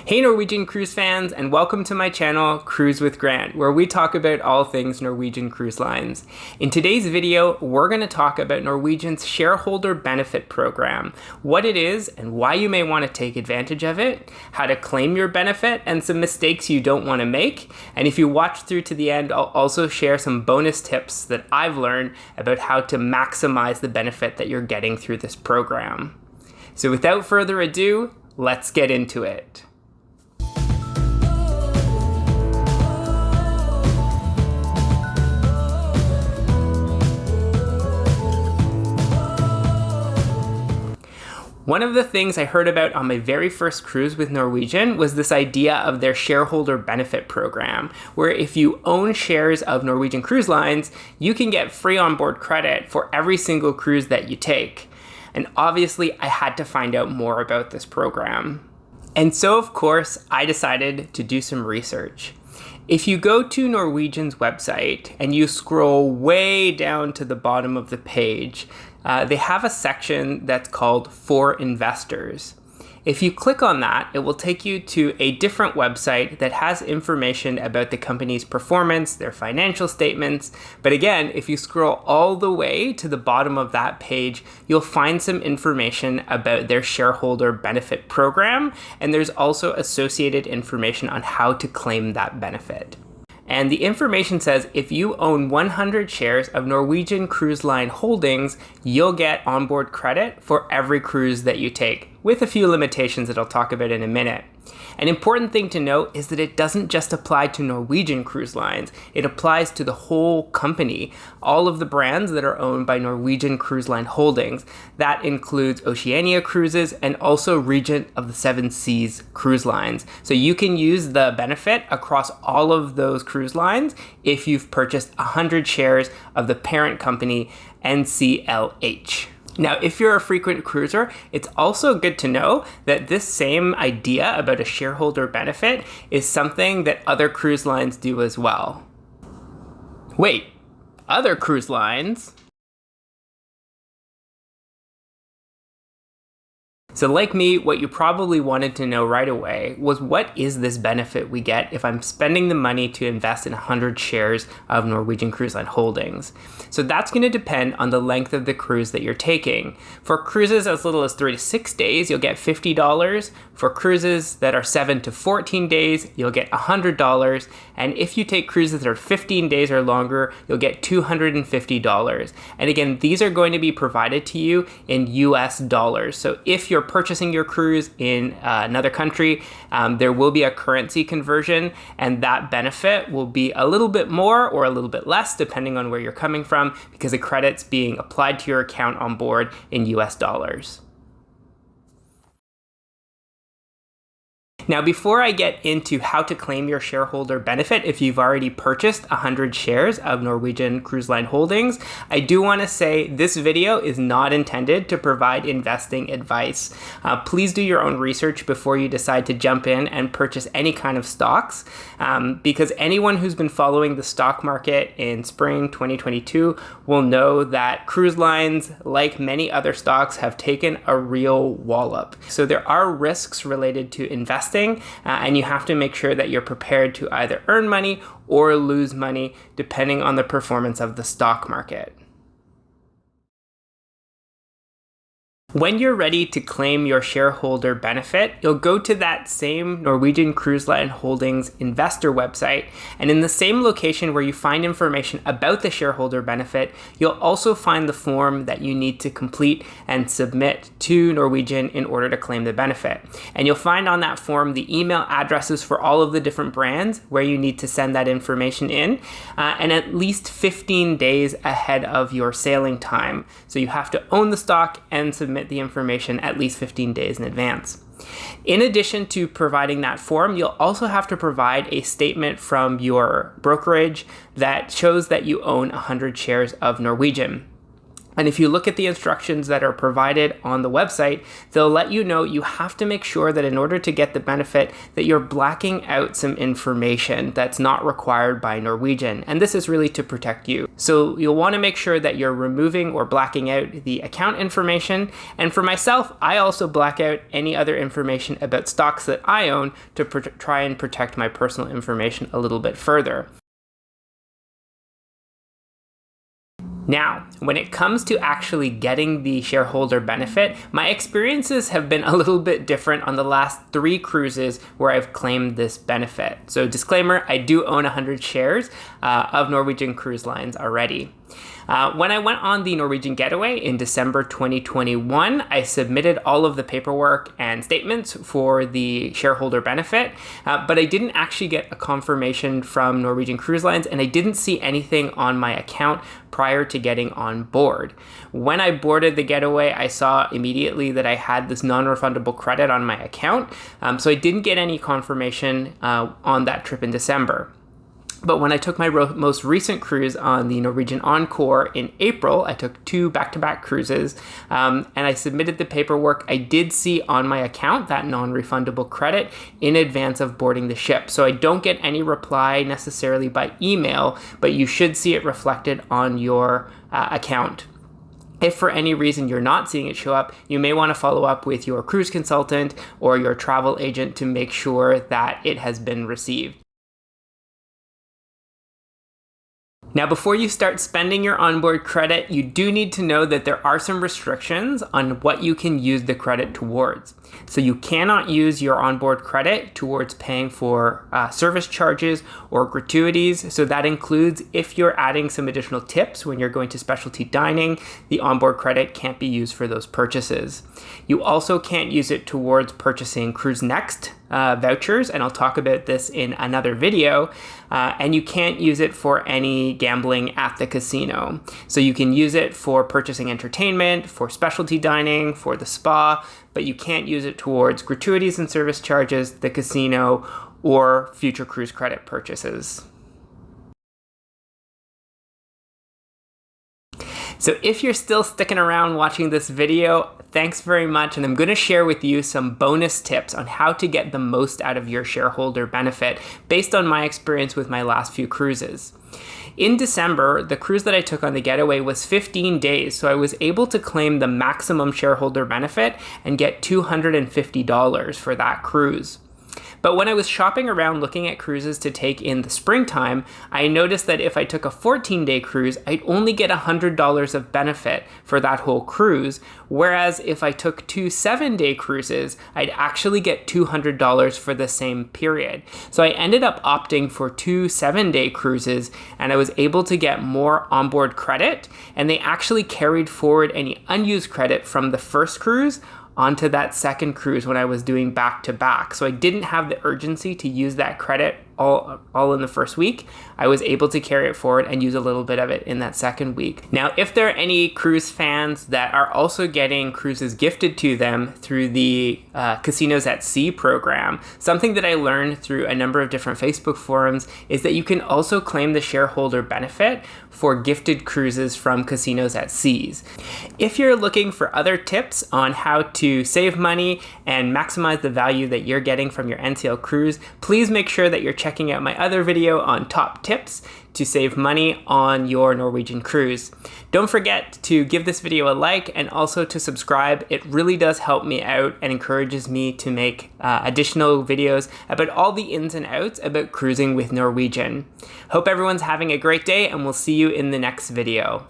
Hey Norwegian Cruise fans, and welcome to my channel, Cruise with Grant, where we talk about all things Norwegian Cruise Lines. In today's video, we're going to talk about Norwegian's shareholder benefit program, what it is and why you may want to take advantage of it, how to claim your benefit, and some mistakes you don't want to make. And if you watch through to the end, I'll also share some bonus tips that I've learned about how to maximize the benefit that you're getting through this program. So without further ado, let's get into it. One of the things I heard about on my very first cruise with Norwegian was this idea of their shareholder benefit program, where if you own shares of Norwegian Cruise Lines, you can get free onboard credit for every single cruise that you take. And obviously, I had to find out more about this program. And so, of course, I decided to do some research. If you go to Norwegian's website and you scroll way down to the bottom of the page, they have a section that's called For Investors. If you click on that, it will take you to a different website that has information about the company's performance, their financial statements. But again, if you scroll all the way to the bottom of that page, you'll find some information about their shareholder benefit program, and there's also associated information on how to claim that benefit. And the information says if you own 100 shares of Norwegian Cruise Line Holdings, you'll get onboard credit for every cruise that you take, with a few limitations that I'll talk about in a minute. An important thing to note is that it doesn't just apply to Norwegian Cruise Lines, it applies to the whole company, all of the brands that are owned by Norwegian Cruise Line Holdings. That includes Oceania Cruises and also Regent of the Seven Seas Cruise Lines. So you can use the benefit across all of those cruise lines if you've purchased 100 shares of the parent company, NCLH. Now, if you're a frequent cruiser, it's also good to know that this same idea about a shareholder benefit is something that other cruise lines do as well. Wait, other cruise lines? So like me, what you probably wanted to know right away was, what is this benefit we get if I'm spending the money to invest in 100 shares of Norwegian Cruise Line Holdings? So that's going to depend on the length of the cruise that you're taking. For cruises as little as 3 to 6 days, you'll get $50. For cruises that are 7 to 14 days, you'll get $100. And if you take cruises that are 15 days or longer, you'll get $250. And again, these are going to be provided to you in US dollars. So if you're purchasing your cruise in another country, there will be a currency conversion, and that benefit will be a little bit more or a little bit less depending on where you're coming from, because the credit's being applied to your account on board in US dollars. Now, before I get into how to claim your shareholder benefit if you've already purchased 100 shares of Norwegian Cruise Line Holdings, I do want to say this video is not intended to provide investing advice. Please do your own research before you decide to jump in and purchase any kind of stocks, because anyone who's been following the stock market in spring 2022 will know that cruise lines, like many other stocks, have taken a real wallop. So there are risks related to investing, and you have to make sure that you're prepared to either earn money or lose money depending on the performance of the stock market. When you're ready to claim your shareholder benefit, you'll go to that same Norwegian Cruise Line Holdings investor website, and in the same location where you find information about the shareholder benefit, you'll also find the form that you need to complete and submit to Norwegian in order to claim the benefit. And you'll find on that form the email addresses for all of the different brands where you need to send that information in, and at least 15 days ahead of your sailing time. So you have to own the stock and submit the information at least 15 days in advance. In addition to providing that form, you'll also have to provide a statement from your brokerage that shows that you own 100 shares of Norwegian. And if you look at the instructions that are provided on the website, they'll let you know you have to make sure that in order to get the benefit that you're blacking out some information that's not required by Norwegian. And this is really to protect you. So you'll want to make sure that you're removing or blacking out the account information. And for myself, I also black out any other information about stocks that I own to try and protect my personal information a little bit further. Now, when it comes to actually getting the shareholder benefit, my experiences have been a little bit different on the last 3 cruises where I've claimed this benefit. So disclaimer, I do own 100 shares of Norwegian Cruise Lines already. When I went on the Norwegian Getaway in December 2021, I submitted all of the paperwork and statements for the shareholder benefit, but I didn't actually get a confirmation from Norwegian Cruise Lines, and I didn't see anything on my account prior to getting on board. When I boarded the Getaway, I saw immediately that I had this non-refundable credit on my account, so I didn't get any confirmation on that trip in December. But when I took my most recent cruise on the Norwegian Encore in April, I took 2 back-to-back cruises, and I submitted the paperwork. I did see on my account that non-refundable credit in advance of boarding the ship. So I don't get any reply necessarily by email, but you should see it reflected on your account. If for any reason you're not seeing it show up, you may want to follow up with your cruise consultant or your travel agent to make sure that it has been received. Now, before you start spending your onboard credit, you do need to know that there are some restrictions on what you can use the credit towards. So you cannot use your onboard credit towards paying for service charges or gratuities. So that includes if you're adding some additional tips when you're going to specialty dining, the onboard credit can't be used for those purchases. You also can't use it towards purchasing Cruise Next vouchers, and I'll talk about this in another video. And you can't use it for any gambling at the casino. So you can use it for purchasing entertainment, for specialty dining, for the spa, but you can't use it towards gratuities and service charges, the casino, or future cruise credit purchases. So if you're still sticking around watching this video, thanks very much, and I'm going to share with you some bonus tips on how to get the most out of your shareholder benefit based on my experience with my last few cruises. In December, the cruise that I took on the Getaway was 15 days, so I was able to claim the maximum shareholder benefit and get $250 for that cruise. But when I was shopping around looking at cruises to take in the springtime, I noticed that if I took a 14-day cruise, I'd only get $100 of benefit for that whole cruise, whereas if I took 2 7-day cruises, I'd actually get $200 for the same period. So I ended up opting for 2 7-day cruises, and I was able to get more onboard credit, and they actually carried forward any unused credit from the first cruise onto that second cruise when I was doing back-to-back. So I didn't have the urgency to use that credit all in the first week. I was able to carry it forward and use a little bit of it in that second week. Now, if there are any cruise fans that are also getting cruises gifted to them through the Casinos at Sea program, something that I learned through a number of different Facebook forums is that you can also claim the shareholder benefit for gifted cruises from Casinos at Seas. If you're looking for other tips on how to save money and maximize the value that you're getting from your NCL cruise, please make sure that you're checking out my other video on top tips to save money on your Norwegian cruise. Don't forget to give this video a like and also to subscribe. It really does help me out and encourages me to make additional videos about all the ins and outs about cruising with Norwegian. Hope everyone's having a great day, and we'll see you in the next video.